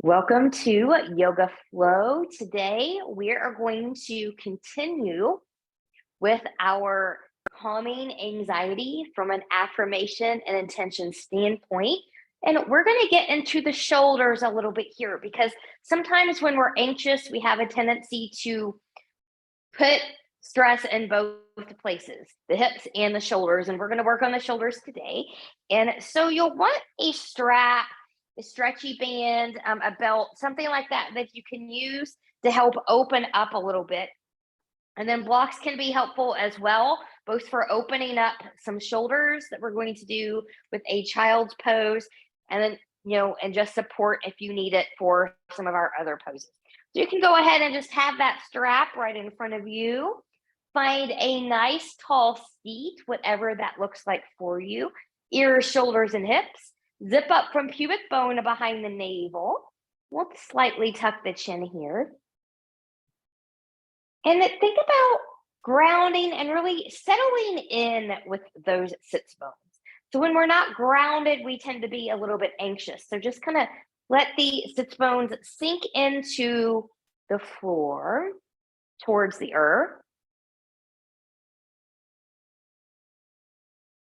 Welcome to Yoga Flow. Today, we are going to continue with our calming anxiety from an affirmation and intention standpoint. And we're going to get into the shoulders a little bit here because sometimes when we're anxious, we have a tendency to put stress in both places, the hips and the shoulders. And we're going to work on the shoulders today. And so you'll want a strap, a stretchy band, a belt, something like that that you can use to help open up a little bit. And then blocks can be helpful as well, both for opening up some shoulders that we're going to do with a child's pose, and then, and just support if you need it for some of our other poses. So you can go ahead and just have that strap right in front of you. Find a nice tall seat, whatever that looks like for you. Ears, shoulders, and hips. Zip up from pubic bone behind the navel. We'll slightly tuck the chin here. And think about grounding and really settling in with those sits bones. So when we're not grounded, we tend to be a little bit anxious. So just kind of let the sits bones sink into the floor towards the earth.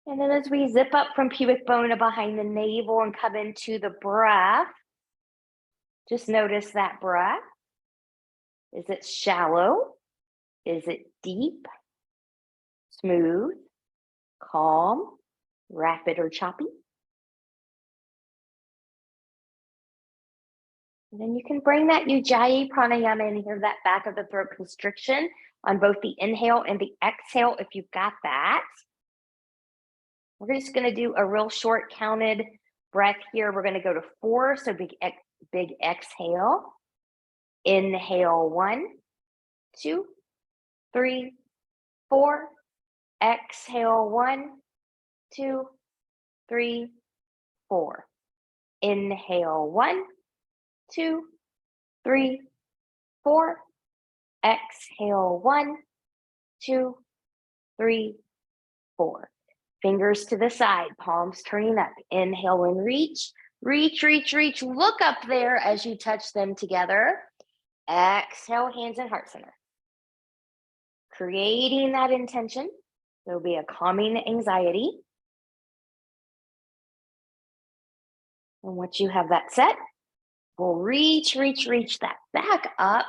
And then as we zip up from pubic bone behind the navel and come into the breath, just notice that breath. Is it shallow? Is it deep, smooth, calm, rapid, or choppy? And then you can bring that Ujjayi pranayama in here, that back of the throat constriction on both the inhale and the exhale if you've got that. We're just going to do a real short counted breath here. We're going to go to 4. So big exhale. Inhale 1, 2, 3, 4. Exhale 1, 2, 3, 4. Inhale 1, 2, 3, 4. Exhale 1, 2, 3, 4. Fingers to the side, palms turning up. Inhale and reach, reach, reach, reach. Look up there as you touch them together. Exhale, hands in heart center. Creating that intention. There'll be a calming anxiety. And once you have that set, we'll reach, reach, reach that back up.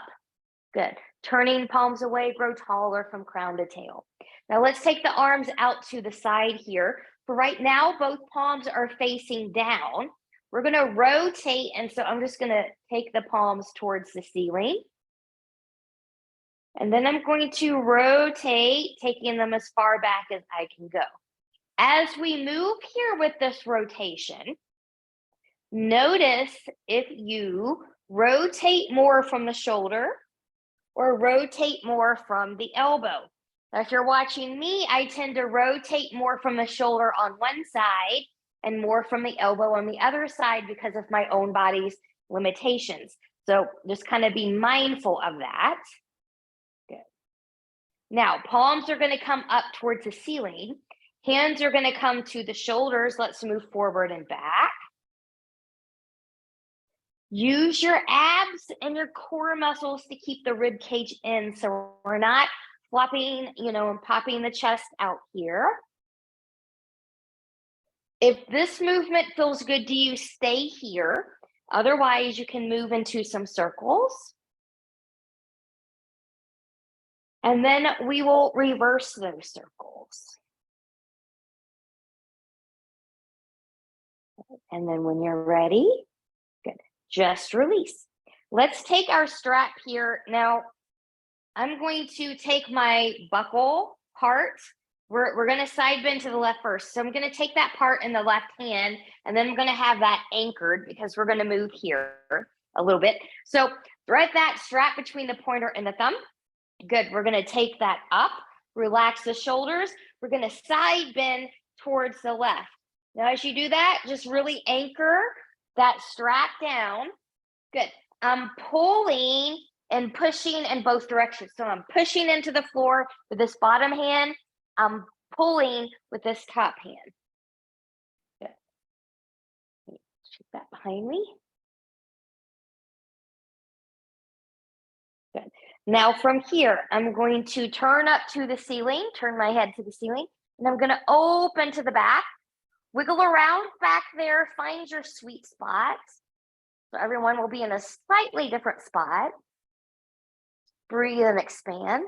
Good. Turning palms away, grow taller from crown to tail. Now let's take the arms out to the side here. For right now, both palms are facing down. We're going to rotate, and so I'm just going to take the palms towards the ceiling. And then I'm going to rotate, taking them as far back as I can go. As we move here with this rotation, notice if you rotate more from the shoulder or rotate more from the elbow. Now, if you're watching me, I tend to rotate more from the shoulder on one side and more from the elbow on the other side because of my own body's limitations. So just kind of be mindful of that. Good. Now, palms are going to come up towards the ceiling. Hands are going to come to the shoulders. Let's move forward and back. Use your abs and your core muscles to keep the rib cage in, so we're not flopping, and popping the chest out here. If this movement feels good to you, stay here. Otherwise, you can move into some circles. And then we will reverse those circles. And then when you're ready, good, just release. Let's take our strap here. Now, I'm going to take my buckle part. We're going to side bend to the left first. So I'm going to take that part in the left hand, and then I'm going to have that anchored because we're going to move here a little bit. So thread that strap between the pointer and the thumb. Good. We're going to take that up, relax the shoulders. We're going to side bend towards the left. Now, as you do that, just really anchor that strap down. Good. I'm pulling and pushing in both directions. So I'm pushing into the floor with this bottom hand. I'm pulling with this top hand. Good. Keep that behind me. Now from here, I'm going to turn up to the ceiling, turn my head to the ceiling, and I'm going to open to the back, wiggle around back there, find your sweet spot. So everyone will be in a slightly different spot. Breathe and expand.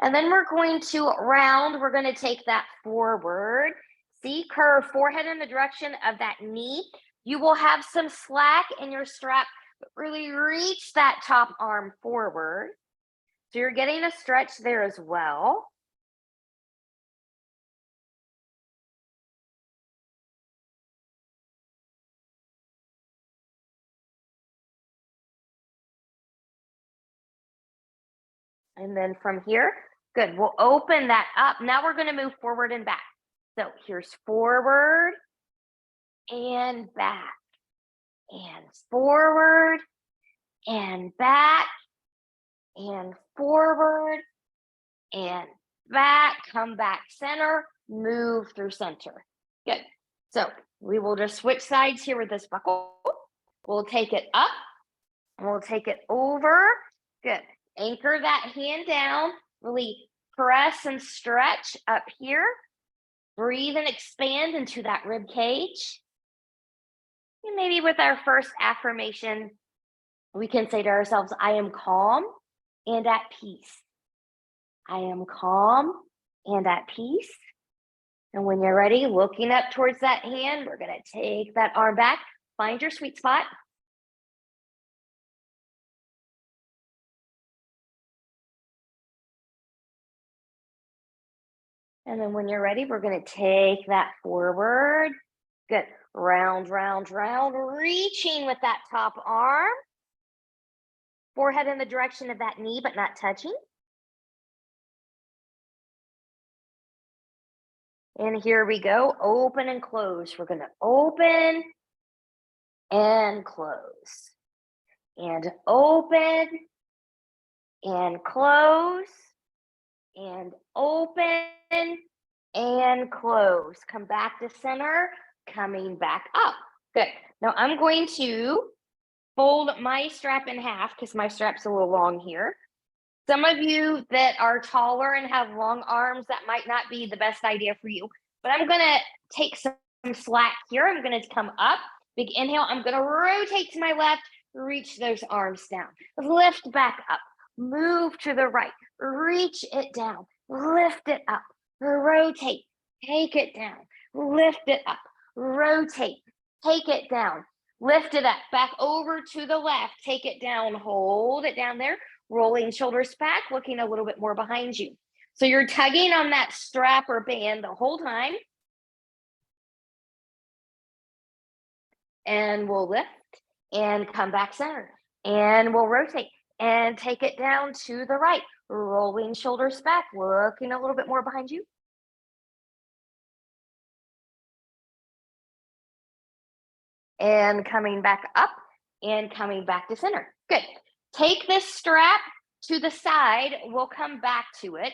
And then we're going to round. We're going to take that forward. See, curve forehead in the direction of that knee. You will have some slack in your strap, but really reach that top arm forward. So you're getting a stretch there as well. And then from here, good, we'll open that up. Now we're going to move forward and back. So here's forward and back, and forward and back, and forward and back. Come back center, move through center. Good. So we will just switch sides here with this buckle. We'll take it up and we'll take it over. Good. Anchor that hand down, really press and stretch up here. Breathe and expand into that rib cage. And maybe with our first affirmation, we can say to ourselves, I am calm and at peace. I am calm and at peace. And when you're ready, looking up towards that hand, we're going to take that arm back, find your sweet spot. And then when you're ready, we're going to take that forward. Good. Round, round, round, reaching with that top arm. Forehead in the direction of that knee, but not touching. And here we go. Open and close. We're going to open and close. And open and close. And open and close. Come back to center, coming back up. Good. Now I'm going to fold my strap in half because my strap's a little long here. Some of you that are taller and have long arms, that might not be the best idea for you. But I'm going to take some slack here. I'm going to come up. Big inhale. I'm going to rotate to my left, reach those arms down. Lift back up. Move to the right. Reach it down. Lift it up. Rotate. Take it down. Lift it up. Rotate. Take it down. Lift it up. Back over to the left. Take it down. Hold it down there. Rolling shoulders back, looking a little bit more behind you. So you're tugging on that strap or band the whole time. And we'll lift and come back center. And we'll rotate and take it down to the right. Rolling shoulders back, looking a little bit more behind you. And coming back up and coming back to center. Good. Take this strap to the side. We'll come back to it.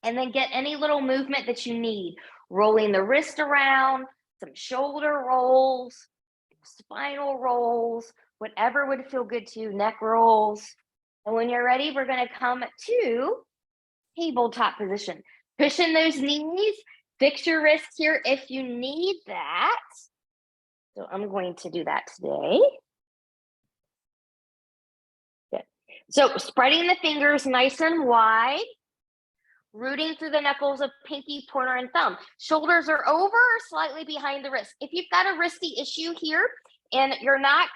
And then get any little movement that you need. Rolling the wrist around, some shoulder rolls, spinal rolls, whatever would feel good to you, neck rolls. And when you're ready, we're going to come to tabletop position. Cushion those knees, fix your wrists here if you need that. So I'm going to do that today. Good. So spreading the fingers nice and wide. Rooting through the knuckles of pinky, pointer, and thumb. Shoulders are over or slightly behind the wrist. If you've got a wristy issue here and you're not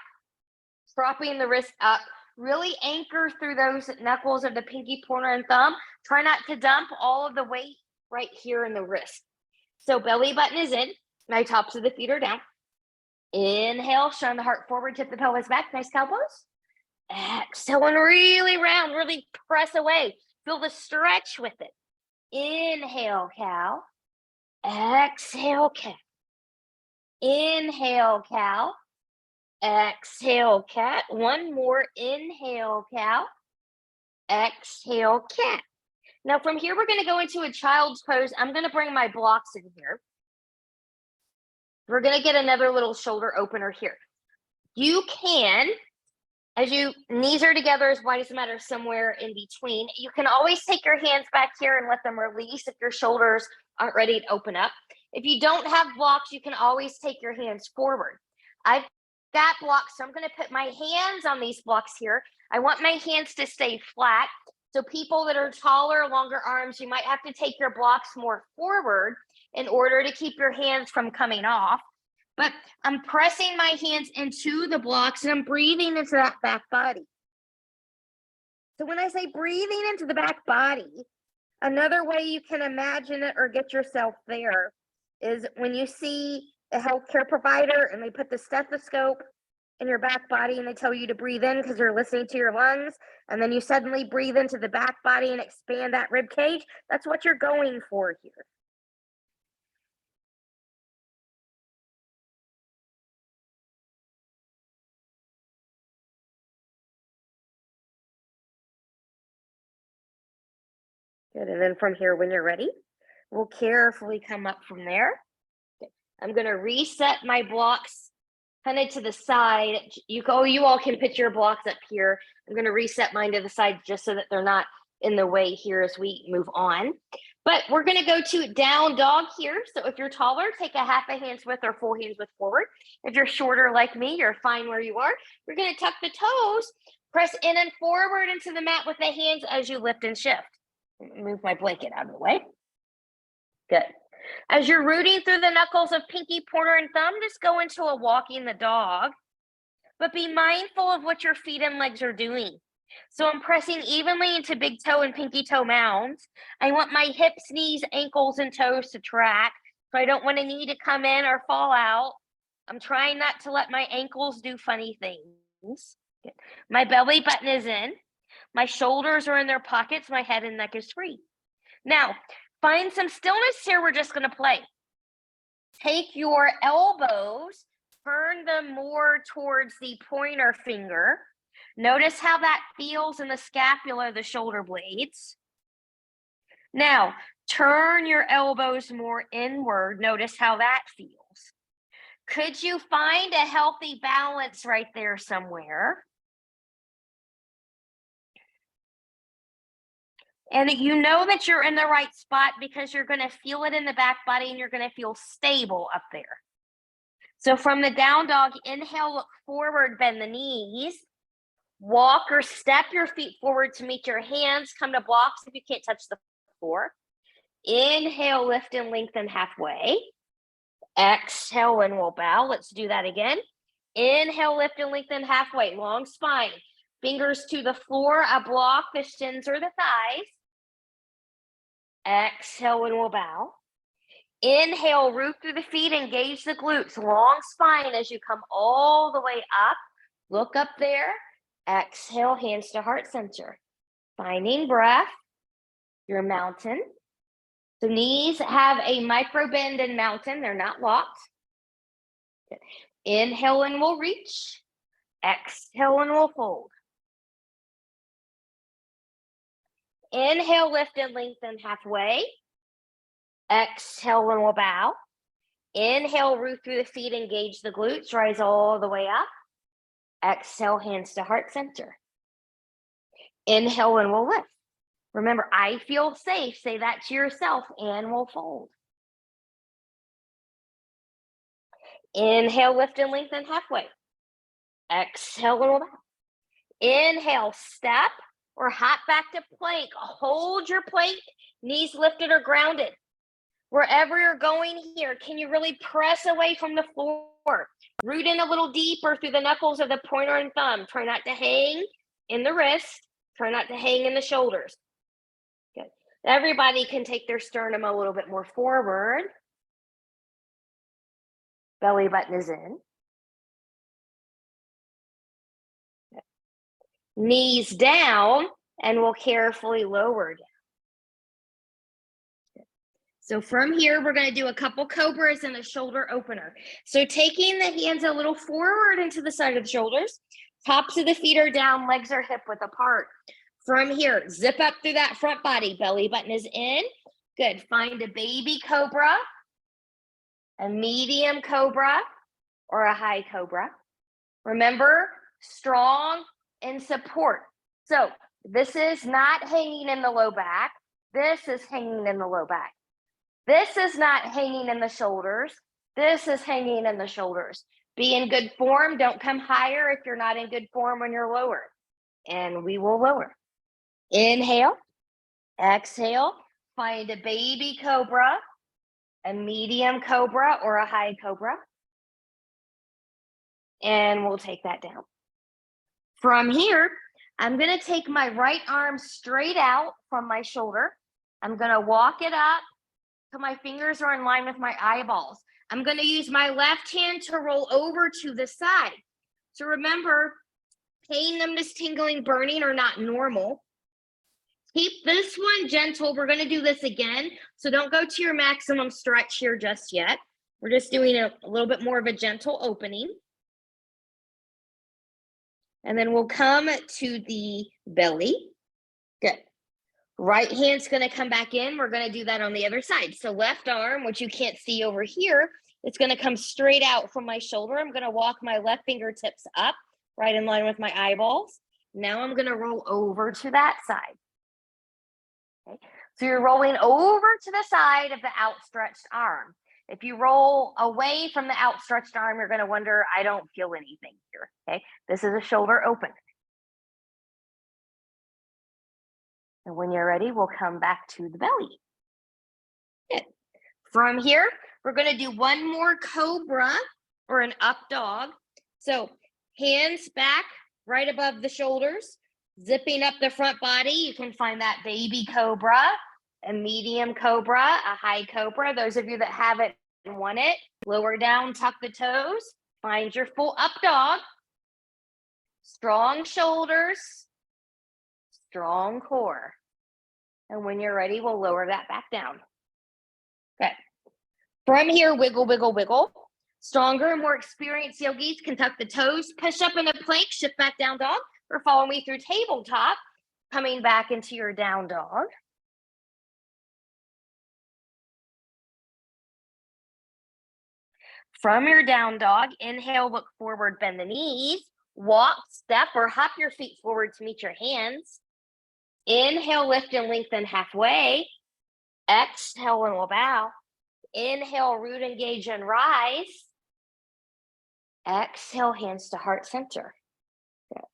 propping the wrist up, really anchor through those knuckles of the pinky, pointer, and thumb. Try not to dump all of the weight right here in the wrist. So belly button is in. My tops of the feet are down. Inhale, shine the heart forward, tip the pelvis back. Nice cow pose. Exhale and really round, really press away. Feel the stretch with it. Inhale, cow. Exhale, cat. Inhale, cow. Exhale, cat. One more. Inhale, cow. Exhale, cat. Now from here, we're going to go into a child's pose. I'm going to bring my blocks in here. We're going to get another little shoulder opener here. You can, as you knees are together as wide as it matters, somewhere in between, you can always take your hands back here and let them release if your shoulders aren't ready to open up. If you don't have blocks, you can always take your hands forward. I've got blocks, so I'm going to put my hands on these blocks here. I want my hands to stay flat. So people that are taller, longer arms, you might have to take your blocks more forward in order to keep your hands from coming off. But I'm pressing my hands into the blocks and I'm breathing into that back body. So when I say breathing into the back body, another way you can imagine it or get yourself there is when you see a healthcare provider and they put the stethoscope in your back body and they tell you to breathe in because you're listening to your lungs, and then you suddenly breathe into the back body and expand that rib cage. That's what you're going for here. Good, and then from here, when you're ready, we'll carefully come up from there. Okay. I'm gonna reset my blocks kind of to the side. You all can put your blocks up here. I'm gonna reset mine to the side just so that they're not in the way here as we move on. But we're gonna go to down dog here. So if you're taller, take a half a hand's width or full hand's width forward. If you're shorter like me, you're fine where you are. We're gonna tuck the toes, press in and forward into the mat with the hands as you lift and shift. Move my blanket out of the way. Good. As you're rooting through the knuckles of pinky, pointer, and thumb, just go into a walking the dog. But be mindful of what your feet and legs are doing. So I'm pressing evenly into big toe and pinky toe mounds. I want my hips, knees, ankles, and toes to track. So I don't want a knee to come in or fall out. I'm trying not to let my ankles do funny things. Good. My belly button is in. My shoulders are in their pockets. My head and neck is free. Now, find some stillness here. We're just going to play. Take your elbows, turn them more towards the pointer finger. Notice how that feels in the scapula, the shoulder blades. Now, turn your elbows more inward. Notice how that feels. Could you find a healthy balance right there somewhere? And you know that you're in the right spot because you're going to feel it in the back body and you're going to feel stable up there. So from the down dog, inhale, look forward, bend the knees. Walk or step your feet forward to meet your hands. Come to blocks if you can't touch the floor. Inhale, lift and lengthen halfway. Exhale and we'll bow. Let's do that again. Inhale, lift and lengthen halfway. Long spine. Fingers to the floor, a block, the shins or the thighs. Exhale and we'll bow. Inhale, root through the feet, engage the glutes. Long spine as you come all the way up. Look up there. Exhale, hands to heart center. Finding breath, your mountain. The knees have a micro bend and mountain. They're not locked. Good. Inhale and we'll reach. Exhale and we'll fold. Inhale, lift and lengthen halfway. Exhale and we'll bow. Inhale, root through the feet, engage the glutes, rise all the way up. Exhale, hands to heart center. Inhale and we'll lift. Remember, I feel safe. Say that to yourself and we'll fold. Inhale, lift and lengthen halfway. Exhale and we'll bow. Inhale, step or hop back to plank. Hold your plank, knees lifted or grounded. Wherever you're going here, can you really press away from the floor? Root in a little deeper through the knuckles of the pointer and thumb. Try not to hang in the wrist. Try not to hang in the shoulders. Good. Everybody can take their sternum a little bit more forward. Belly button is in. Good. Knees down, and we'll carefully lower down. So from here, we're going to do a couple cobras and a shoulder opener. So taking the hands a little forward into the side of the shoulders, tops of the feet are down, legs are hip width apart. From here, zip up through that front body, belly button is in. Good. Find a baby cobra, a medium cobra, or a high cobra. Remember, strong and support. So this is not hanging in the low back. This is hanging in the low back. This is not hanging in the shoulders. This is hanging in the shoulders. Be in good form. Don't come higher if you're not in good form when you're lower. And we will lower. Inhale, exhale, find a baby cobra, a medium cobra, or a high cobra. And we'll take that down. From here, I'm going to take my right arm straight out from my shoulder. I'm going to walk it up so my fingers are in line with my eyeballs. I'm going to use my left hand to roll over to the side. So remember, pain, numbness, tingling, burning are not normal. Keep this one gentle. We're going to do this again. So don't go to your maximum stretch here just yet. We're just doing a little bit more of a gentle opening. And then we'll come to the belly. Good. Right hand's going to come back in. We're going to do that on the other side. So left arm, which you can't see over here, it's going to come straight out from my shoulder. I'm going to walk my left fingertips up, right in line with my eyeballs. Now I'm going to roll over to that side. Okay. So you're rolling over to the side of the outstretched arm. If you roll away from the outstretched arm, you're going to wonder, I don't feel anything here. Okay. This is a shoulder open. And when you're ready, we'll come back to the belly. Good. From here, we're going to do one more cobra or an up dog. So hands back right above the shoulders, zipping up the front body. You can find that baby cobra, a medium cobra, a high cobra. Those of you that have it and want it, lower down, tuck the toes, find your full up dog. Strong shoulders, strong core. And when you're ready, we'll lower that back down. Okay. From here, wiggle, wiggle, wiggle. Stronger, more experienced yogis can tuck the toes, push up in a plank, shift back down dog, or follow me through tabletop, coming back into your down dog. From your down dog, inhale, look forward, bend the knees, walk, step, or hop your feet forward to meet your hands. Inhale, lift and lengthen halfway. Exhale, and we'll bow. Inhale, root, engage, and rise. Exhale, hands to heart center. Good.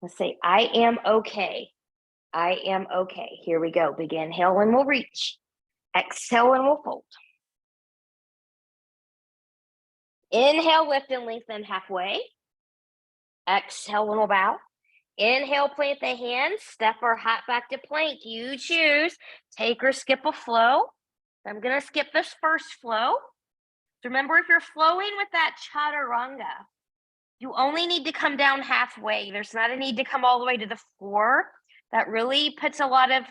Let's say, I am okay. I am okay. Here we go. Big inhale and we'll reach. Exhale and we'll fold. Inhale, lift and lengthen halfway. Exhale and we'll bow. Inhale, plant the hands, step or hop back to plank. You choose. Take or skip a flow. I'm going to skip this first flow. Remember, if you're flowing with that chaturanga, you only need to come down halfway. There's not a need to come all the way to the floor. That really puts a lot of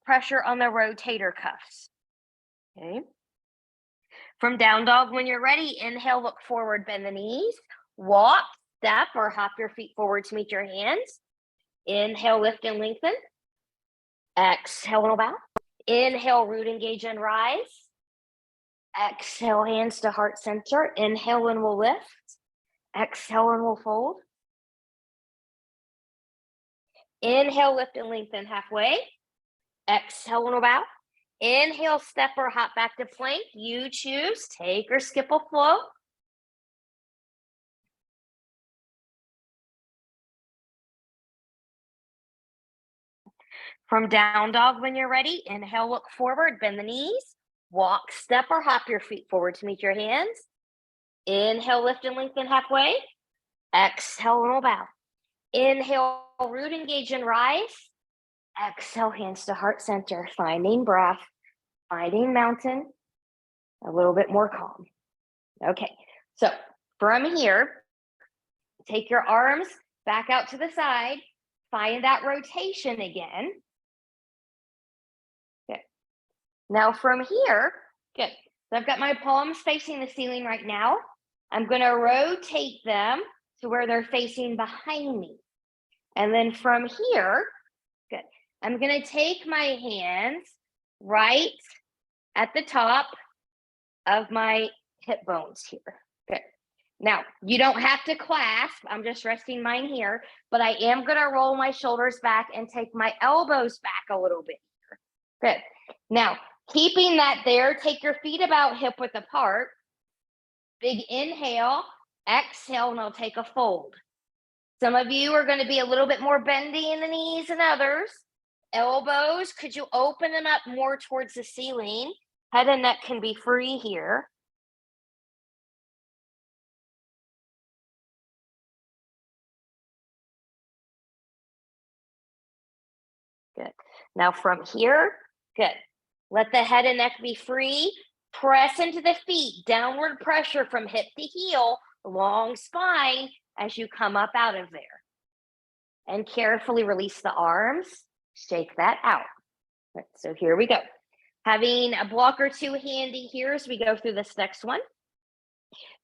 pressure on the rotator cuffs. Okay. From down dog, when you're ready, inhale, look forward, bend the knees, walk, step, or hop your feet forward to meet your hands. Inhale, lift and lengthen. Exhale, and bow. Inhale, root, engage, and rise. Exhale, hands to heart center. Inhale, and we'll lift. Exhale, and we'll fold. Inhale, lift and lengthen halfway. Exhale, and we'll bow. Inhale, step or hop back to plank. You choose. Take or skip a flow. From down dog, when you're ready, inhale, look forward, bend the knees, walk, step, or hop your feet forward to meet your hands. Inhale, lift and lengthen halfway. Exhale, and we'll bow. Inhale, root, engage, and rise. Exhale, hands to heart center, finding breath, finding mountain, a little bit more calm. Okay, so from here, take your arms back out to the side, find that rotation again. Good. Now from here, good. So I've got my palms facing the ceiling right now. I'm going to rotate them to where they're facing behind me. And then from here, good. I'm going to take my hands right at the top of my hip bones here. Good. Now, you don't have to clasp. I'm just resting mine here, but I am going to roll my shoulders back and take my elbows back a little bit here. Good. Now, keeping that there, take your feet about hip width apart. Big inhale, exhale, and I'll take a fold. Some of you are going to be a little bit more bendy in the knees than others. Elbows, could you open them up more towards the ceiling? Head and neck can be free here. Good. Now from here, good. Let the head and neck be free. Press into the feet, downward pressure from hip to heel, long spine as you come up out of there. And carefully release the arms, shake that out. Right, so here we go. Having a block or two handy here as we go through this next one.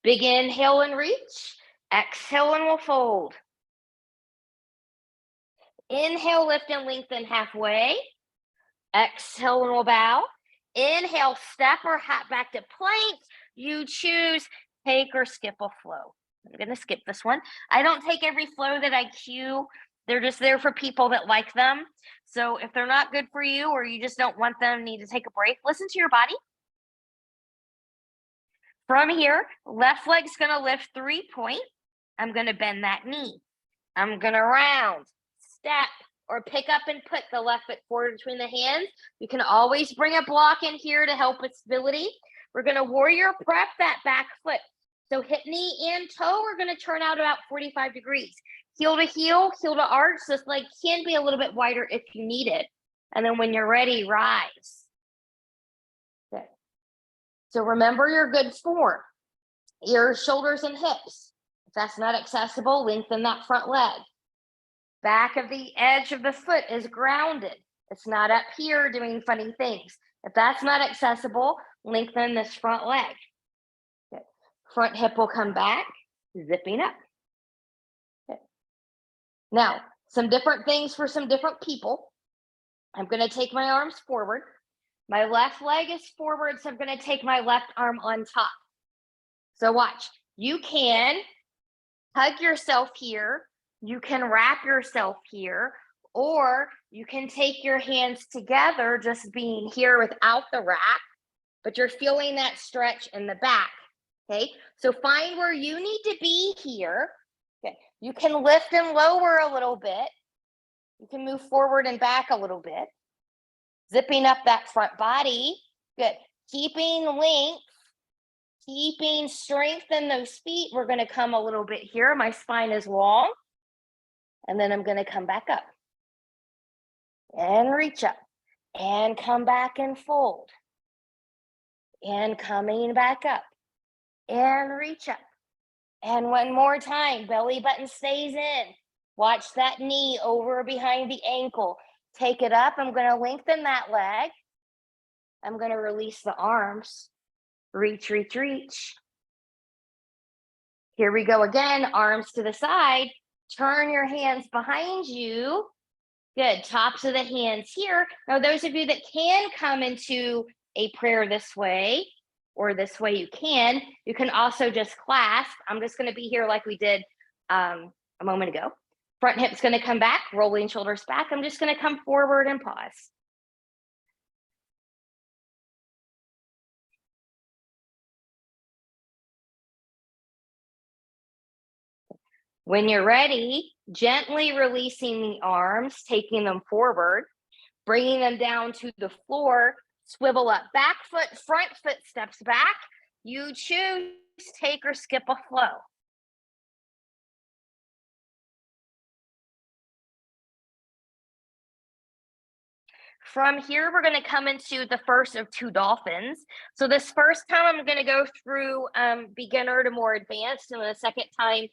Big inhale and reach. Exhale and we'll fold. Inhale, lift and lengthen halfway. Exhale and we'll bow. Inhale, step or hop back to plank. You choose, take or skip a flow. I'm going to skip this one. I don't take every flow that I cue. They're just there for people that like them. So if they're not good for you or you just don't want them, need to take a break, listen to your body. From here, left leg's going to lift 3-point. I'm going to bend that knee. I'm going to round, step, or pick up and put the left foot forward between the hands. You can always bring a block in here to help with stability. We're going to warrior prep that back foot. So hip, knee, and toe are going to turn out about 45 degrees. Heel to heel, heel to arch. This leg can be a little bit wider if you need it. And then when you're ready, rise. Good. So remember your good form. Your shoulders and hips. If that's not accessible, lengthen that front leg. Back of the edge of the foot is grounded. It's not up here doing funny things. If that's not accessible, lengthen this front leg. Good. Front hip will come back, zipping up. Good. Now, some different things for some different people. I'm going to take my arms forward. My left leg is forward, so I'm going to take my left arm on top. So watch. You can hug yourself here. You can wrap yourself here, or you can take your hands together, just being here without the wrap, but you're feeling that stretch in the back. Okay, so find where you need to be here. Okay, you can lift and lower a little bit. You can move forward and back a little bit. Zipping up that front body. Good. Keeping length, keeping strength in those feet. We're going to come a little bit here. My spine is long. And then I'm going to come back up and reach up and come back and fold and coming back up and reach up. And one more time, belly button stays in. Watch that knee over behind the ankle. Take it up. I'm going to lengthen that leg. I'm going to release the arms. Reach, reach, reach. Here we go again. Arms to the side. Turn your hands behind you. Good. Tops of the hands here. Now, those of you that can come into a prayer this way, or this way you can also just clasp. I'm just going to be here like we did a moment ago. Front hip's going to come back, rolling shoulders back. I'm just going to come forward and pause. When you're ready, gently releasing the arms, taking them forward, bringing them down to the floor, swivel up, back foot, front foot steps back. You choose, take or skip a flow. From here, we're going to come into the first of 2 dolphins. So this first time, I'm going to go through beginner to more advanced, and the second time,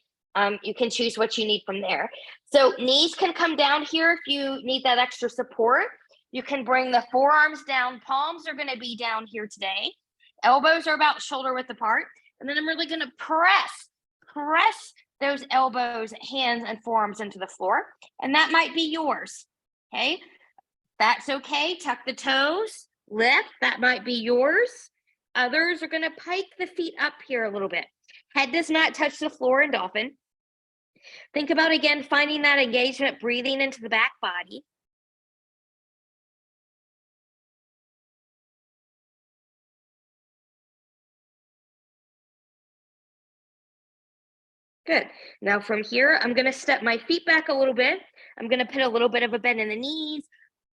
you can choose what you need from there. So knees can come down here if you need that extra support. You can bring the forearms down. Palms are going to be down here today. Elbows are about shoulder width apart. And then I'm really going to press those elbows, hands, and forearms into the floor. And that might be yours. Okay. That's okay. Tuck the toes, lift. That might be yours. Others are going to pike the feet up here a little bit. Head does not touch the floor in Dolphin. Think about, again, finding that engagement, breathing into the back body. Good. Now from here, I'm going to step my feet back a little bit. I'm going to put a little bit of a bend in the knees.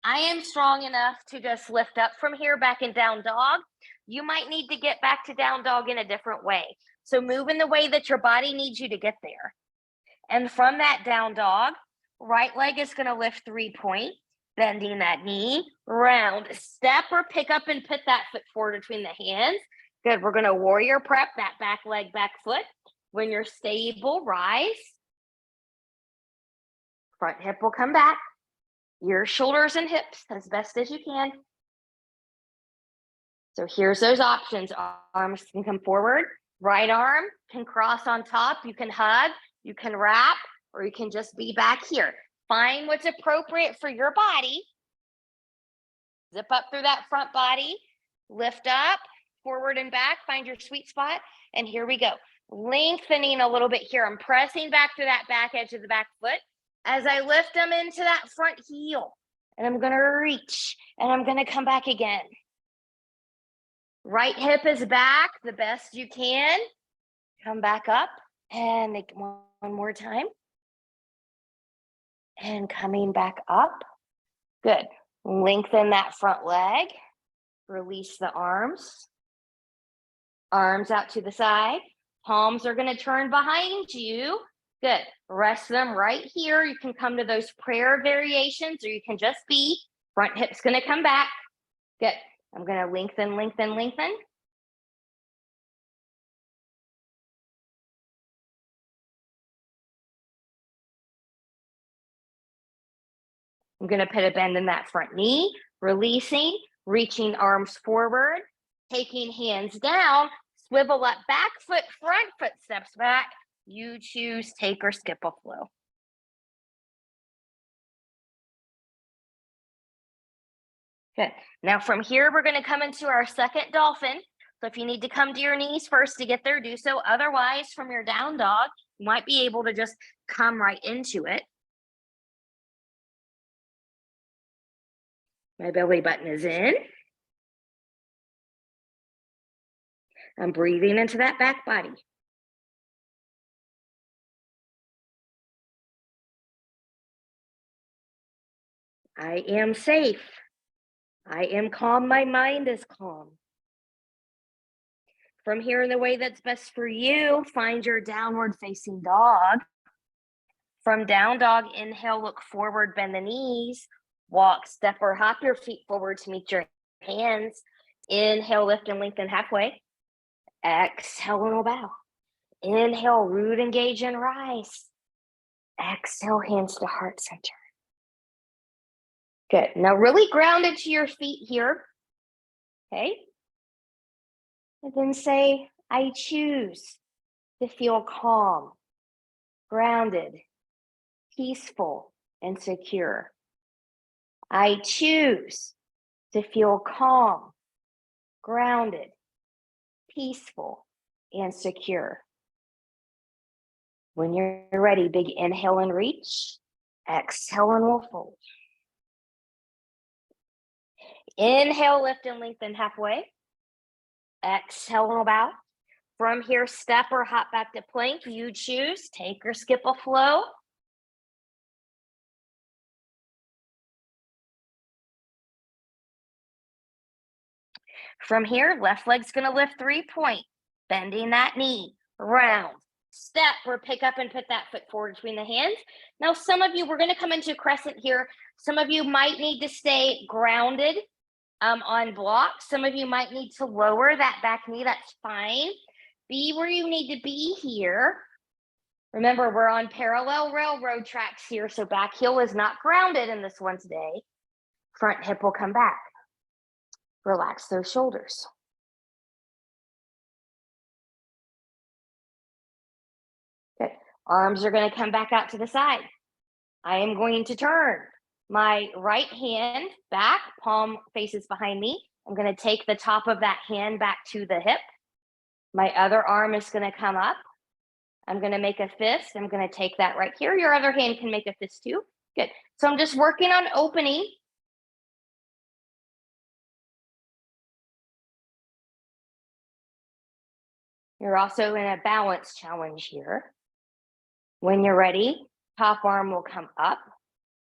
I am strong enough to just lift up from here back in down dog. You might need to get back to down dog in a different way. So move in the way that your body needs you to get there. And from that down dog, right leg is going to lift 3-point, bending that knee, round, step or pick up and put that foot forward between the hands. Good. We're going to warrior prep that back leg, back foot. When you're stable, rise. Front hip will come back. Your shoulders and hips as best as you can. So here's those options. Arms can come forward. Right arm can cross on top. You can hug, you can wrap, or you can just be back here. Find what's appropriate for your body. Zip up through that front body. Lift up, forward and back. Find your sweet spot. And here we go. Lengthening a little bit here. I'm pressing back to that back edge of the back foot as I lift them into that front heel. And I'm going to reach and I'm going to come back again. Right hip is back the best you can. Come back up and make one more time. And coming back up. Good. Lengthen that front leg. Release the arms. Arms out to the side. Palms are going to turn behind you. Good. Rest them right here. You can come to those prayer variations or you can just be. Front hip's going to come back. Good. I'm going to lengthen, lengthen, lengthen. I'm going to put a bend in that front knee, releasing, reaching arms forward, taking hands down, swivel up, back foot, front foot steps back. You choose take or skip a flow. Good. Now from here, we're going to come into our second dolphin. So if you need to come to your knees first to get there, do so. Otherwise, from your down dog, you might be able to just come right into it. My belly button is in. I'm breathing into that back body. I am safe. I am calm. My mind is calm. From here in the way that's best for you, find your downward facing dog. From down dog, inhale, look forward, bend the knees, walk, step or hop your feet forward to meet your hands. Inhale, lift and lengthen halfway. Exhale and bow. Inhale, root, engage and rise. Exhale, hands to heart center. Good. Now really ground into your feet here. Okay. And then say, I choose to feel calm, grounded, peaceful, and secure. I choose to feel calm, grounded, peaceful, and secure. When you're ready, big inhale and reach. Exhale and we'll fold. Inhale, lift and lengthen halfway. Exhale and bow. From here, step or hop back to plank. You choose, take or skip a flow. From here, left leg's going to lift 3-point, bending that knee, round, step or pick up and put that foot forward between the hands. Now, some of you, we're going to come into crescent here. Some of you might need to stay grounded on blocks. Some of you might need to lower that back knee. That's fine. Be where you need to be here. Remember, we're on parallel railroad tracks here, so back heel is not grounded in this one today. Front hip will come back. Relax those shoulders. Good. Arms are going to come back out to the side. I am going to turn my right hand back, palm faces behind me. I'm going to take the top of that hand back to the hip. My other arm is going to come up. I'm going to make a fist. I'm going to take that right here. Your other hand can make a fist too. Good. So I'm just working on opening. You're also in a balance challenge here. When you're ready, top arm will come up.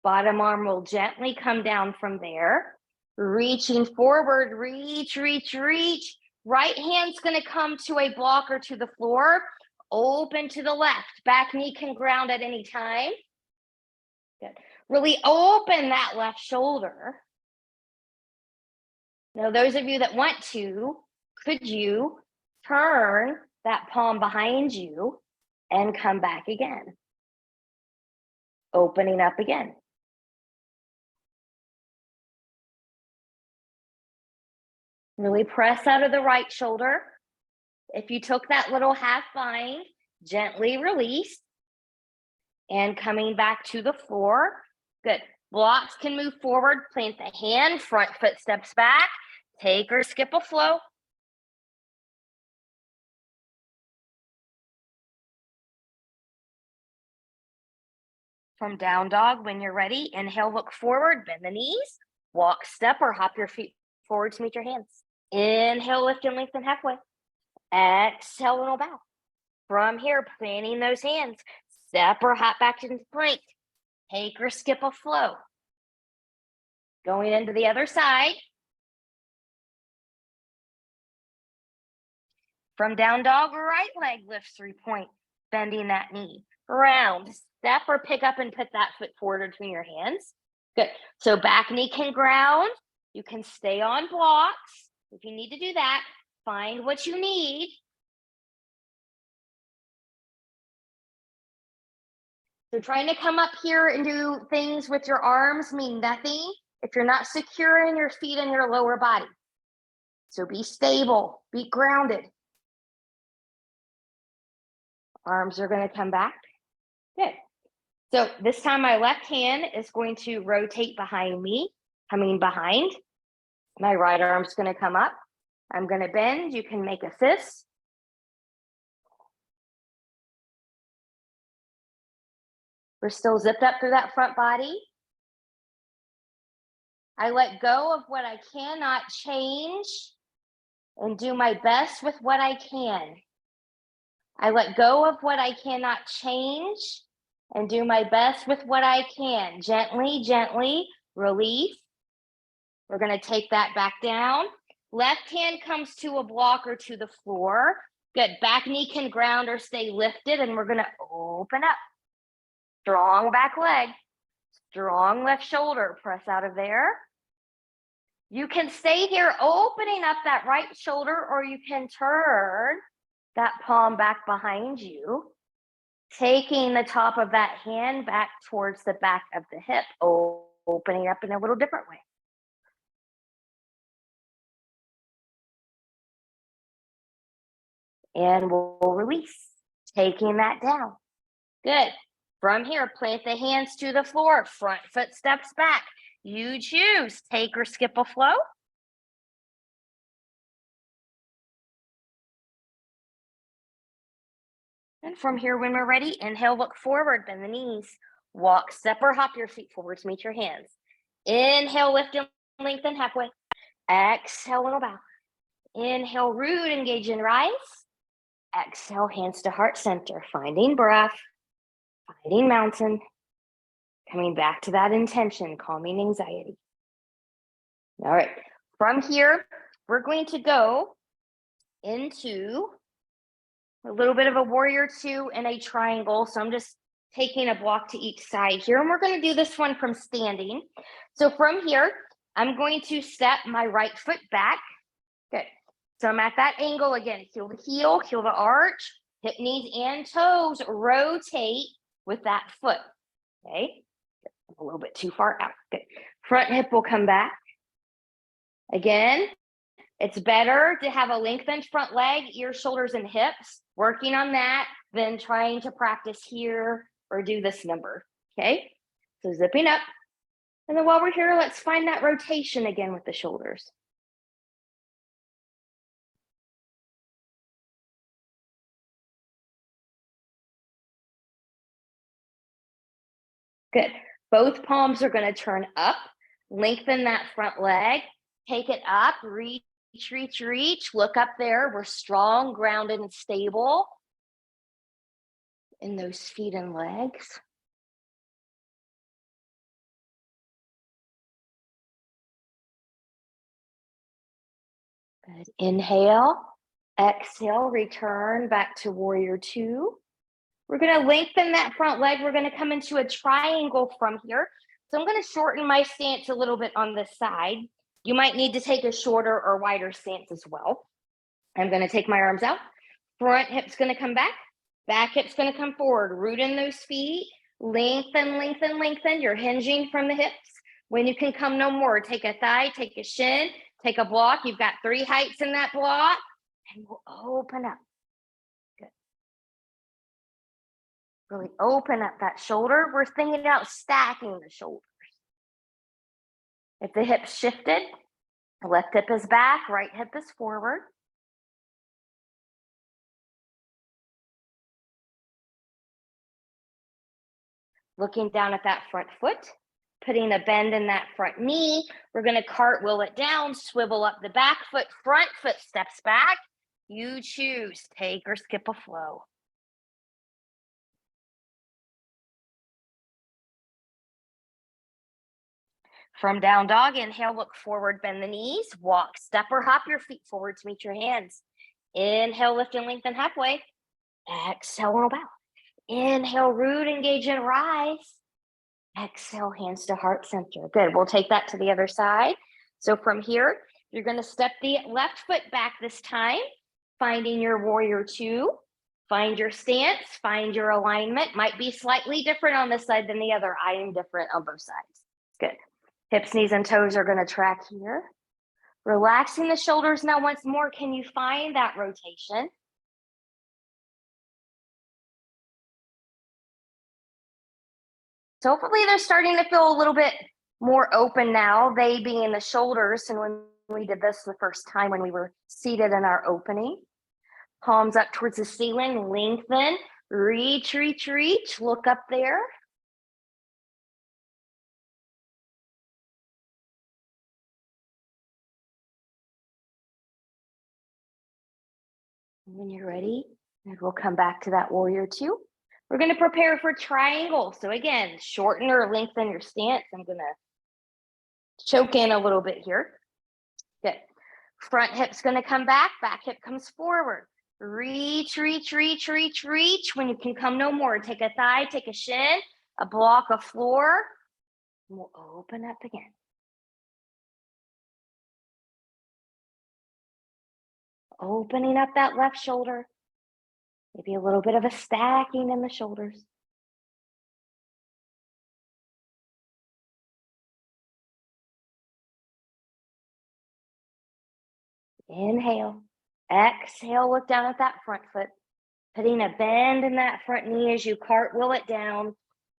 Bottom arm will gently come down from there. Reaching forward, reach, reach, reach. Right hand's going to come to a block or to the floor. Open to the left. Back knee can ground at any time. Good. Really open that left shoulder. Now, those of you that want to, could you turn that palm behind you and come back again? Opening up again. Really press out of the right shoulder. If you took that little half bind, gently release. And coming back to the floor. Good. Blocks can move forward. Plant the hand. Front foot steps back. Take or skip a flow. From down dog, when you're ready, inhale, look forward, bend the knees. Walk, step, or hop your feet forward to meet your hands. Inhale, lift and lengthen halfway. Exhale, little bow. From here, planting those hands. Step or hop back into plank. Take or skip a flow. Going into the other side. From down dog, right leg lifts 3-point, bending that knee. Round, step or pick up and put that foot forward between your hands. Good. So back knee can ground. You can stay on blocks. If you need to do that, find what you need. So trying to come up here and do things with your arms mean nothing if you're not secure in your feet and your lower body. So be stable, be grounded. Arms are going to come back. Good. So this time my left hand is going to rotate behind me, coming behind. My right arm's going to come up. I'm going to bend. You can make a fist. We're still zipped up through that front body. I let go of what I cannot change and do my best with what I can. I let go of what I cannot change and do my best with what I can. Gently, gently release. We're going to take that back down. Left hand comes to a block or to the floor. Good. Back knee can ground or stay lifted, and we're going to open up. Strong back leg. Strong left shoulder. Press out of there. You can stay here opening up that right shoulder, or you can turn that palm back behind you, taking the top of that hand back towards the back of the hip, opening up in a little different way. And we'll release, taking that down. Good. From here, plant the hands to the floor, front foot steps back. You choose, take or skip a flow. And from here, when we're ready, inhale, look forward, bend the knees. Walk, step, or hop your feet forward to meet your hands. Inhale, lift and lengthen halfway. Exhale, little bow. Inhale, root, engage and rise. Exhale, hands to heart center, finding breath, finding mountain. Coming back to that intention, calming anxiety. All right, from here, we're going to go into a little bit of a warrior two and a triangle. So I'm just taking a block to each side here, and we're going to do this one from standing. So from here, I'm going to step my right foot back. Good. So I'm at that angle again, heel to heel to arch, hip, knees, and toes rotate with that foot. Okay. A little bit too far out. Good. Front hip will come back. Again, it's better to have a lengthened front leg, ears, shoulders, and hips, working on that than trying to practice here or do this number. Okay, so zipping up. And then while we're here, let's find that rotation again with the shoulders. Good. Both palms are going to turn up. Lengthen that front leg. Take it up. Reach, reach, reach. Look up there. We're strong, grounded, and stable in those feet and legs. Good. Inhale. Exhale. Return back to warrior two. We're going to lengthen that front leg. We're going to come into a triangle from here. So I'm going to shorten my stance a little bit on this side. You might need to take a shorter or wider stance as well. I'm going to take my arms out. Front hip's going to come back. Back hip's going to come forward. Root in those feet. Lengthen, lengthen, lengthen. You're hinging from the hips. When you can come no more, take a thigh, take a shin, take a block. You've got 3 heights in that block. And we'll open up. Good. Really open up that shoulder. We're thinking about stacking the shoulders. If the hips shifted, left hip is back, right hip is forward. Looking down at that front foot, putting a bend in that front knee. We're going to cartwheel it down, swivel up the back foot, front foot steps back. You choose, take or skip a flow. From down dog, inhale, look forward, bend the knees, walk, step or hop your feet forward to meet your hands. Inhale, lift and lengthen halfway. Exhale, roll bow. Inhale, root, engage and rise. Exhale, hands to heart center. Good, we'll take that to the other side. So from here, you're gonna step the left foot back this time, finding your warrior two. Find your stance, find your alignment. Might be slightly different on this side than the other. I am different on both sides. Good. Hips, knees, and toes are gonna track here. Relaxing the shoulders now once more. Can you find that rotation? So hopefully they're starting to feel a little bit more open now, they being the shoulders. And when we did this the first time when we were seated in our opening, palms up towards the ceiling, lengthen, reach, reach, reach, look up there. When you're ready, and we'll come back to that warrior two. We're going to prepare for triangle. So again, shorten or lengthen your stance. I'm going to choke in a little bit here. Good. Front hip's going to come back hip comes forward. Reach, reach, reach, reach, reach. When you can come no more, take a thigh, take a shin, a block, a floor. And we'll open up again. Opening up that left shoulder. Maybe a little bit of a stacking in the shoulders. Inhale. Exhale, look down at that front foot. Putting a bend in that front knee as you cartwheel it down.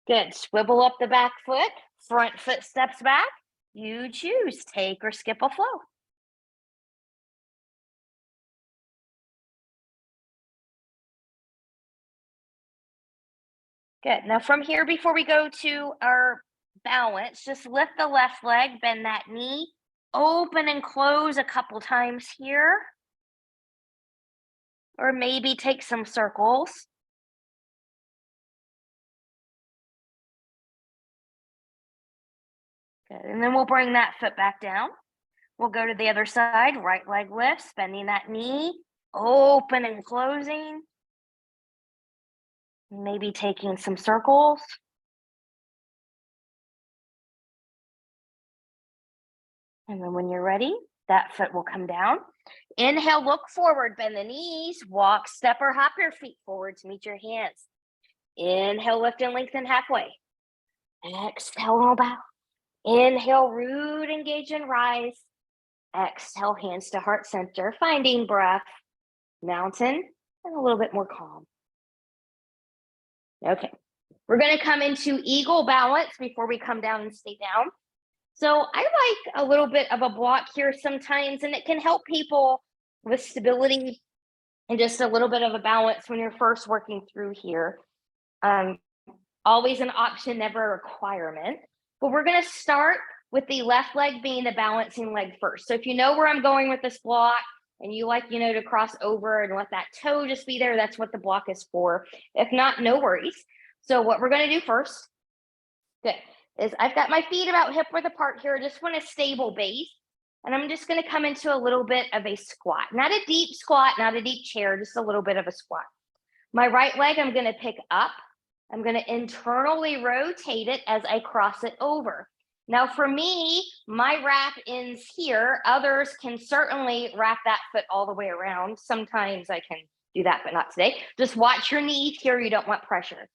Good. Swivel up the back foot. Front foot steps back. You choose, take or skip a flow. Good. Now from here, before we go to our balance, just lift the left leg, bend that knee, open and close a couple times here. Or maybe take some circles. Good. And then we'll bring that foot back down. We'll go to the other side, right leg lifts, bending that knee, open and closing. Maybe taking some circles. And then when you're ready, that foot will come down. Inhale, look forward, bend the knees, walk, step or hop your feet forward to meet your hands. Inhale, lift and lengthen halfway. Exhale, roll bow. Inhale, root, engage and rise. Exhale, hands to heart center, finding breath, mountain, and a little bit more calm. Okay, we're going to come into eagle balance before we come down and stay down. So I like a little bit of a block here sometimes, and it can help people with stability and just a little bit of a balance when you're first working through here. Always an option, never a requirement. But we're going to start with the left leg being the balancing leg first. So if you know where I'm going with this block and you like, to cross over and let that toe just be there, that's what the block is for. If not, no worries. So what we're going to do first, good, is I've got my feet about hip width apart here. I just want a stable base. And I'm just going to come into a little bit of a squat. Not a deep squat, not a deep chair, just a little bit of a squat. My right leg, I'm going to pick up. I'm going to internally rotate it as I cross it over. Now for me, my wrap ends here. Others can certainly wrap that foot all the way around. Sometimes I can do that, but not today. Just watch your knees here. You don't want pressure.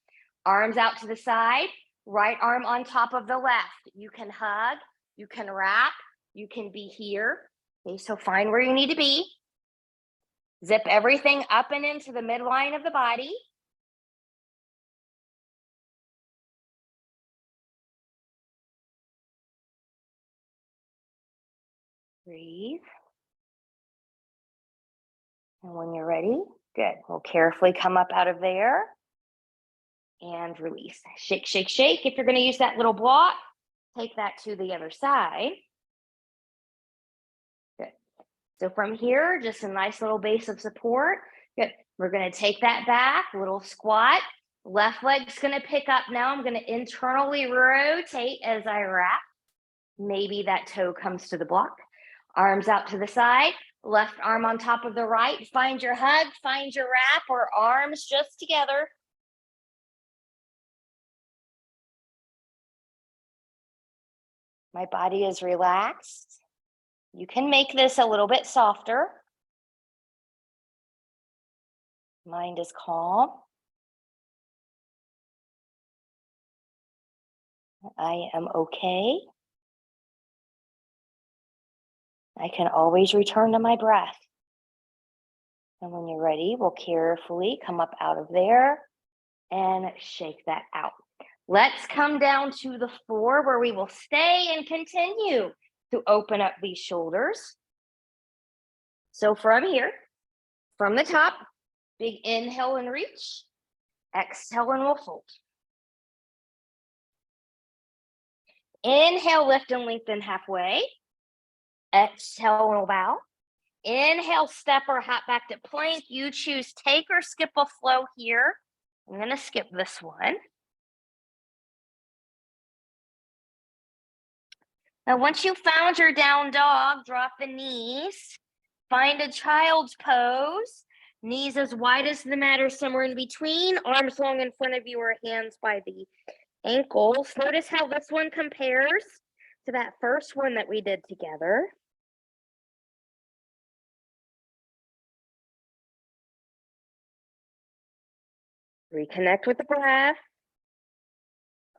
Arms out to the side, right arm on top of the left. You can hug, you can wrap, you can be here. Okay, so find where you need to be. Zip everything up and into the midline of the body. Breathe. And when you're ready, good. We'll carefully come up out of there and release. Shake, shake, shake. If you're going to use that little block, take that to the other side. Good. So from here, just a nice little base of support. Good. We're going to take that back, little squat. Left leg's going to pick up now. I'm going to internally rotate as I wrap. Maybe that toe comes to the block. Arms out to the side. Left arm on top of the right. Find your hug, find your wrap, or arms just together. My body is relaxed. You can make this a little bit softer. Mind is calm. I am okay. I can always return to my breath. And when you're ready, we'll carefully come up out of there and shake that out. Let's come down to the floor where we will stay and continue to open up these shoulders. So from here, from the top, big inhale and reach. Exhale and we'll fold. Inhale, lift and lengthen halfway. Exhale and we'll bow. Inhale, step or hop back to plank. You choose take or skip a flow here. I'm going to skip this one. Now, once you found your down dog, drop the knees. Find a child's pose. Knees as wide as the mat or somewhere in between. Arms long in front of you or hands by the ankles. Notice how this one compares to that first one that we did together. Reconnect with the breath.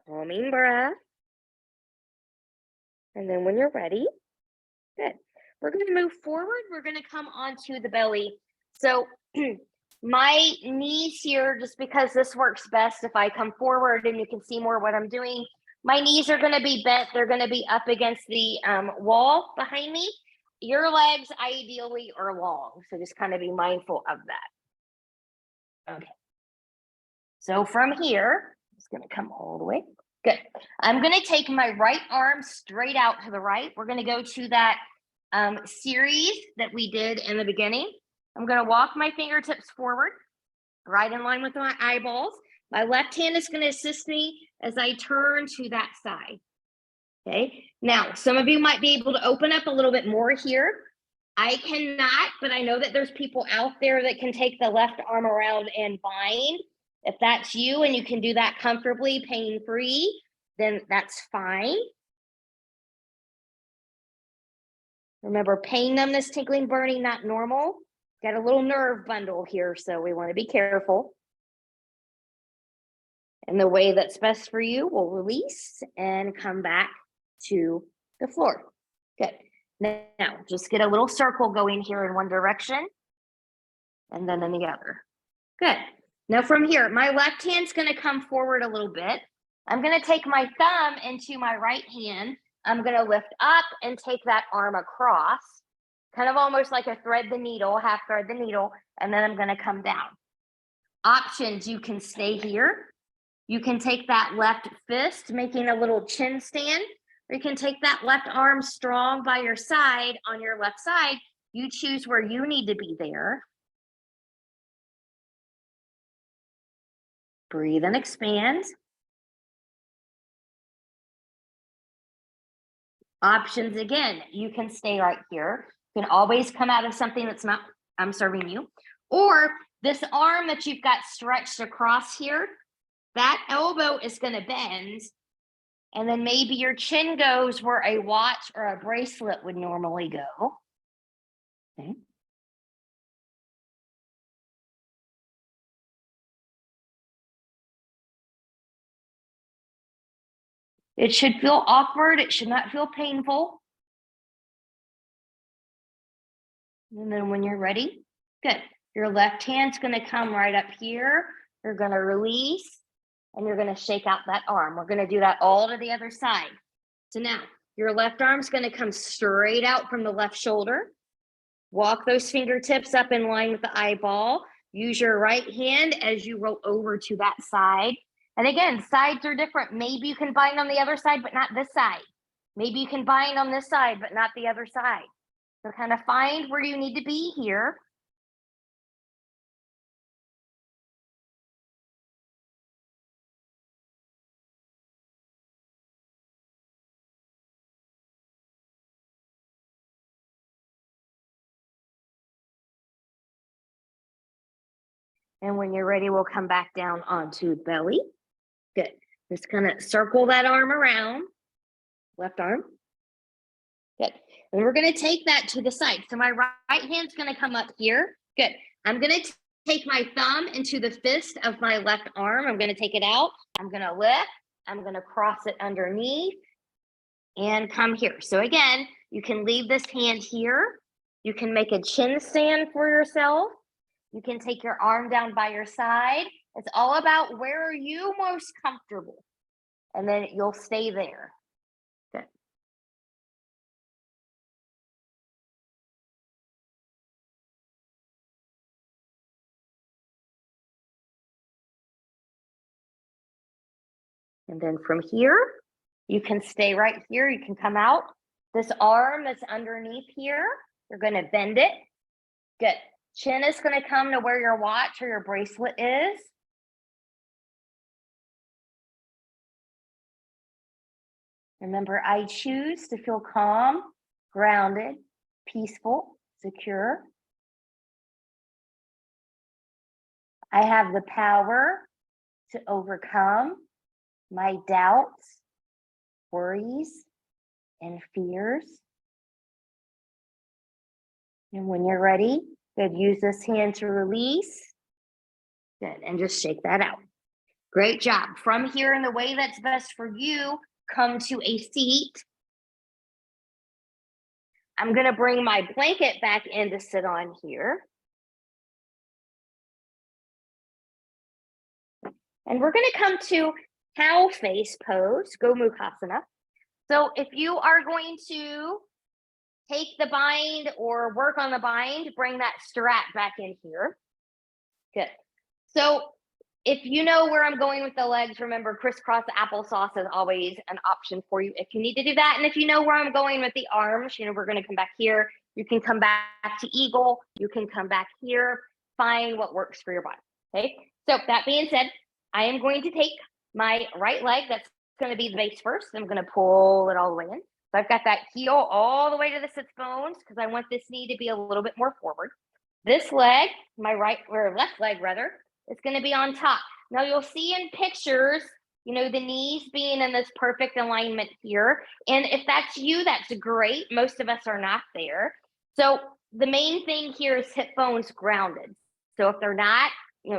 Calming breath. And then when you're ready, good. We're going to move forward. We're going to come onto the belly. So my knees here, just because this works best if I come forward and you can see more what I'm doing, my knees are going to be bent. They're going to be up against the wall behind me. Your legs ideally are long. So just kind of be mindful of that. Okay. So from here, it's going to come all the way. Good. I'm going to take my right arm straight out to the right. We're going to go to that series that we did in the beginning. I'm going to walk my fingertips forward, right in line with my eyeballs. My left hand is going to assist me as I turn to that side. Okay. Now, some of you might be able to open up a little bit more here. I cannot, but I know that there's people out there that can take the left arm around and bind. If that's you and you can do that comfortably, pain-free, then that's fine. Remember, pain, numbness, tingling, burning, not normal. Got a little nerve bundle here, so we want to be careful. And the way that's best for you, we'll release and come back to the floor. Good. Now, just get a little circle going here in one direction and then in the other. Good. Now from here, my left hand's going to come forward a little bit. I'm going to take my thumb into my right hand. I'm going to lift up and take that arm across, kind of almost like a thread the needle, half thread the needle, and then I'm going to come down. Options, you can stay here. You can take that left fist, making a little chin stand, or you can take that left arm strong by your side on your left side. You choose where you need to be there. Breathe and expand. Options again, you can stay right here. You can always come out of something that's not serving you. Or this arm that you've got stretched across here, that elbow is going to bend. And then maybe your chin goes where a watch or a bracelet would normally go. Okay. It should feel awkward. It should not feel painful. And then when you're ready, good. Your left hand's going to come right up here. You're going to release and you're going to shake out that arm. We're going to do that all to the other side. So now your left arm's going to come straight out from the left shoulder. Walk those fingertips up in line with the eyeball. Use your right hand as you roll over to that side. And again, sides are different. Maybe you can bind on the other side, but not this side. Maybe you can bind on this side, but not the other side. So kind of find where you need to be here. And when you're ready, we'll come back down onto belly. Good. Just kind of circle that arm around. Left arm. Good. And we're going to take that to the side. So my right hand's going to come up here. Good. I'm going to take my thumb into the fist of my left arm. I'm going to take it out. I'm going to lift. I'm going to cross it underneath and come here. So again, you can leave this hand here. You can make a chin stand for yourself. You can take your arm down by your side. It's all about where are you most comfortable? And then you'll stay there. Good. And then from here, you can stay right here. You can come out. This arm that's underneath here, you're going to bend it. Good. Chin is going to come to where your watch or your bracelet is. Remember, I choose to feel calm, grounded, peaceful, secure. I have the power to overcome my doubts, worries, and fears. And when you're ready, good, use this hand to release. Good, and just shake that out. Great job. From here, in the way that's best for you, come to a seat. I'm going to bring my blanket back in to sit on here. And we're going to come to cow face pose, Gomukhasana. So if you are going to take the bind or work on the bind, bring that strap back in here. Good. So if you know where I'm going with the legs, remember crisscross applesauce is always an option for you if you need to do that. And if you know where I'm going with the arms, we're going to come back here. You can come back to eagle. You can come back here. Find what works for your body. Okay. So that being said, I am going to take my right leg. That's going to be the base first. I'm going to pull it all the way in. So I've got that heel all the way to the sits bones because I want this knee to be a little bit more forward. This leg, my right or left leg rather, is going to be on top. Now you'll see in pictures, the knees being in this perfect alignment here. And if that's you, that's great. Most of us are not there. So the main thing here is hip bones grounded. So if they're not,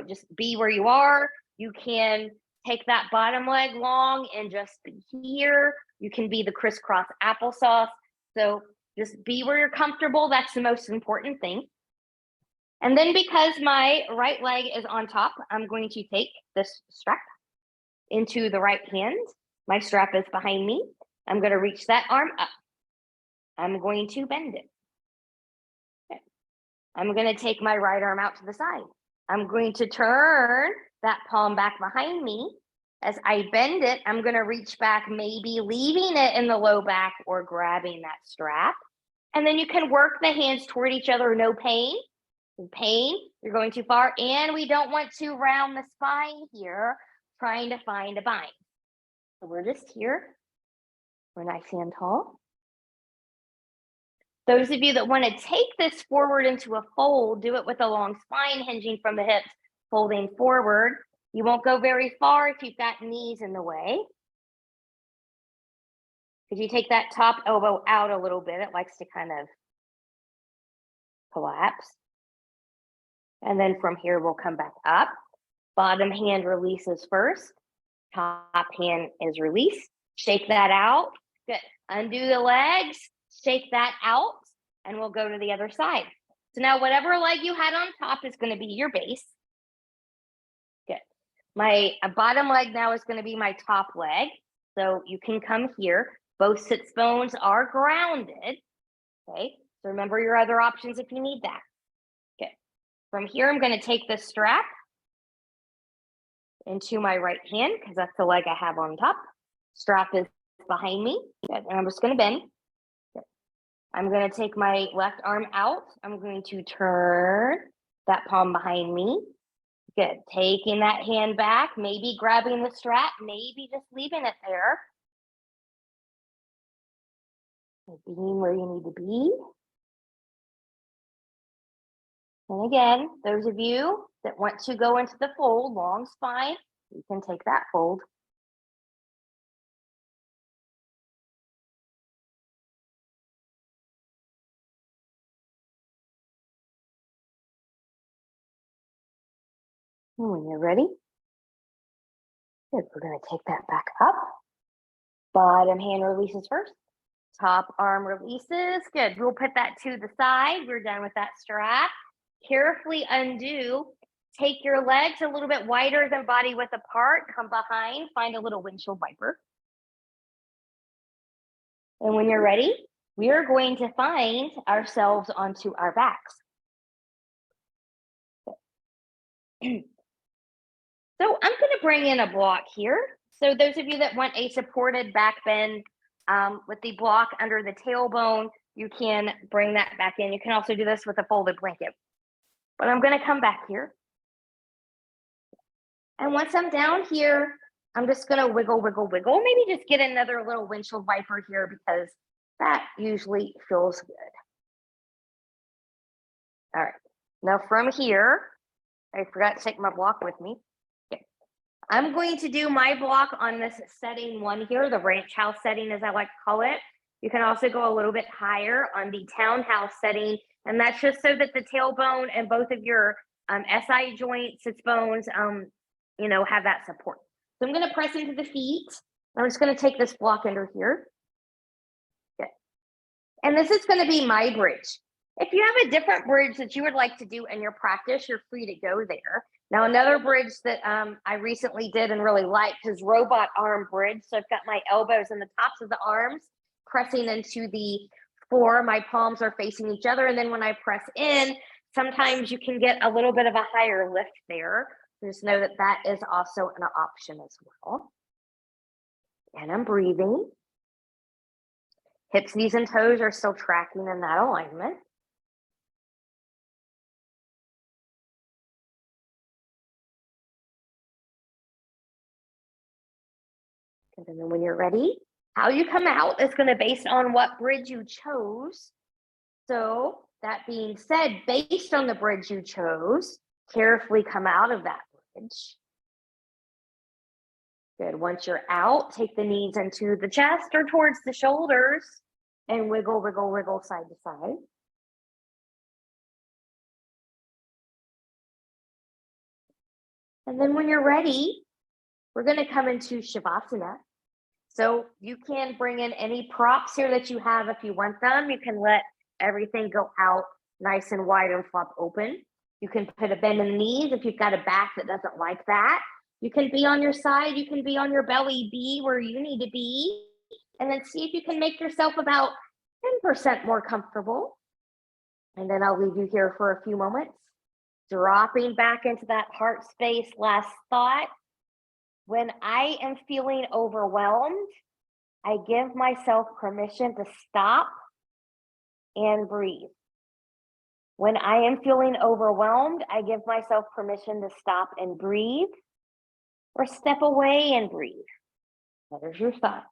just be where you are. You can take that bottom leg long and just be here. You can be the crisscross applesauce. So just be where you're comfortable. That's the most important thing. And then because my right leg is on top, I'm going to take this strap into the right hand. My strap is behind me. I'm going to reach that arm up. I'm going to bend it. Okay. I'm going to take my right arm out to the side. I'm going to turn that palm back behind me. As I bend it, I'm going to reach back, maybe leaving it in the low back or grabbing that strap. And then you can work the hands toward each other, no pain. Pain, you're going too far. And we don't want to round the spine here, trying to find a bind. So we're just here. We're nice and tall. Those of you that want to take this forward into a fold, do it with a long spine, hinging from the hips, folding forward. You won't go very far if you've got knees in the way. If you take that top elbow out a little bit, it likes to kind of collapse. And then from here, we'll come back up. Bottom hand releases first. Top hand is released. Shake that out. Good. Undo the legs. Shake that out. And we'll go to the other side. So now whatever leg you had on top is going to be your base. Good. My bottom leg now is going to be my top leg. So you can come here. Both sits bones are grounded. Okay. So remember your other options if you need that. Okay. From here, I'm going to take the strap into my right hand because that's the leg I have on top. Strap is behind me. Good. And I'm just going to bend. Good. I'm going to take my left arm out. I'm going to turn that palm behind me. Good. Taking that hand back, maybe grabbing the strap, maybe just leaving it there. Being where you need to be. And again, those of you that want to go into the fold, long spine, you can take that fold. And when you're ready, good, we're going to take that back up. Bottom hand releases first. Top arm releases. Good. We'll put that to the side. We're done with that strap. Carefully undo. Take your legs a little bit wider than body width apart. Come behind. Find a little windshield wiper. And when you're ready, we are going to find ourselves onto our backs. So I'm going to bring in a block here. So those of you that want a supported back bend with the block under the tailbone, you can bring that back in. You can also do this with a folded blanket. But I'm going to come back here. And once I'm down here, I'm just going to wiggle, wiggle, wiggle. Maybe just get another little windshield wiper here because that usually feels good. All right. Now from here, I forgot to take my block with me. Okay. I'm going to do my block on this setting one here, the ranch house setting as I like to call it. You can also go a little bit higher on the townhouse setting. And that's just so that the tailbone and both of your SI joints, sits bones, you know, have that support. So I'm going to press into the feet. I'm just going to take this block under here. Okay. And this is going to be my bridge. If you have a different bridge that you would like to do in your practice, you're free to go there. Now, another bridge that I recently did and really liked is robot arm bridge. So I've got my elbows in the tops of the arms, pressing into the floor. My palms are facing each other. And then when I press in, sometimes you can get a little bit of a higher lift there. Just know that that is also an option as well. And I'm breathing. Hips, knees, and toes are still tracking in that alignment. And then when you're ready, how you come out is going to be based on what bridge you chose. So that being said, based on the bridge you chose, carefully come out of that bridge. Good. Once you're out, take the knees into the chest or towards the shoulders and wiggle, wiggle, wiggle side to side. And then when you're ready, we're going to come into shavasana. So you can bring in any props here that you have if you want them. You can let everything go out nice and wide and flop open. You can put a bend in the knees if you've got a back that doesn't like that. You can be on your side. You can be on your belly. Be where you need to be. And then see if you can make yourself about 10% more comfortable. And then I'll leave you here for a few moments. Dropping back into that heart space. Last thought. When I am feeling overwhelmed, I give myself permission to stop and breathe. When I am feeling overwhelmed, I give myself permission to stop and breathe or step away and breathe. What is your thought?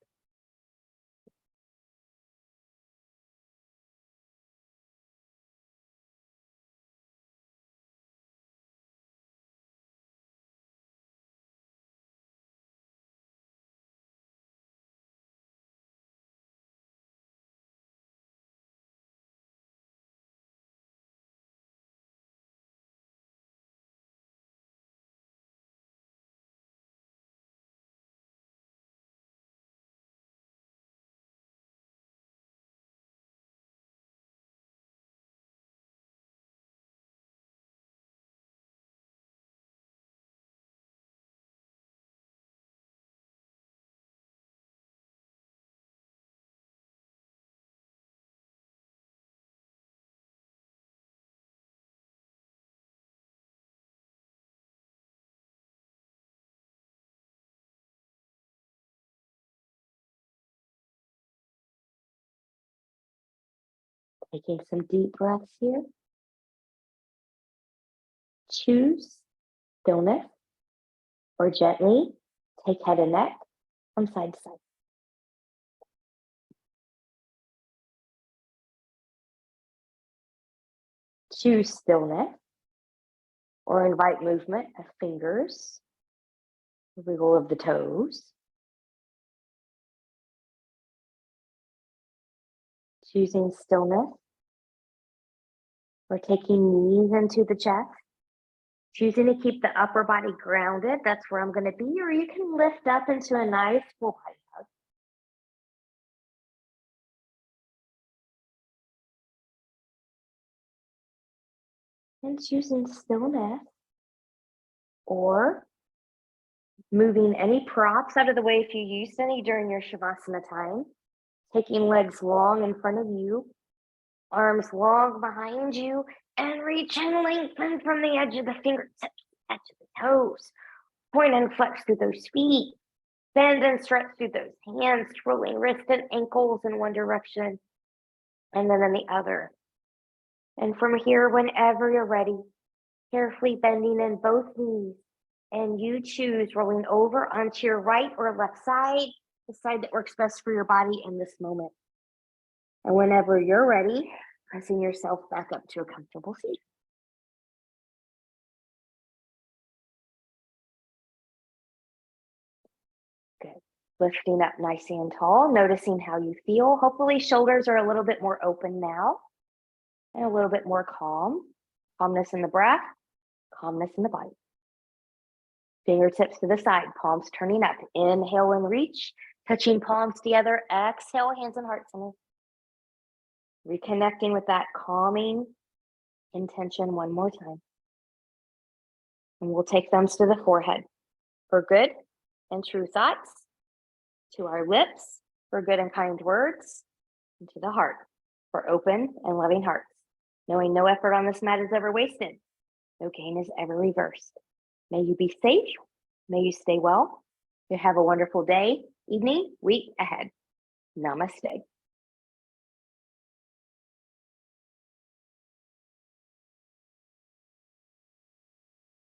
Taking some deep breaths here. Choose stillness or gently take head and neck from side to side. Choose stillness or invite movement of fingers, wiggle of the toes. Choosing stillness or taking knees into the chest. Choosing to keep the upper body grounded, that's where I'm going to be, or you can lift up into a nice full body hug. And choosing stillness or moving any props out of the way if you used any during your shavasana time. Taking legs long in front of you, arms long behind you, and reach and lengthen from the edge of the fingertips, edge of the toes. Point and flex through those feet. Bend and stretch through those hands, rolling wrists and ankles in one direction, and then in the other. And from here, whenever you're ready, carefully bending in both knees, and you choose rolling over onto your right or left side, the side that works best for your body in this moment. And whenever you're ready, pressing yourself back up to a comfortable seat. Good. Lifting up nice and tall, noticing how you feel. Hopefully shoulders are a little bit more open now and a little bit more calm. Calmness in the breath, calmness in the body. Fingertips to the side, palms turning up. Inhale and reach, touching palms together. Exhale, hands and heart center. Reconnecting with that calming intention one more time. And we'll take thumbs to the forehead for good and true thoughts, to our lips for good and kind words, and to the heart for open and loving hearts. Knowing no effort on this mat is ever wasted. No gain is ever reversed. May you be safe. May you stay well. You have a wonderful day, evening, week ahead. Namaste.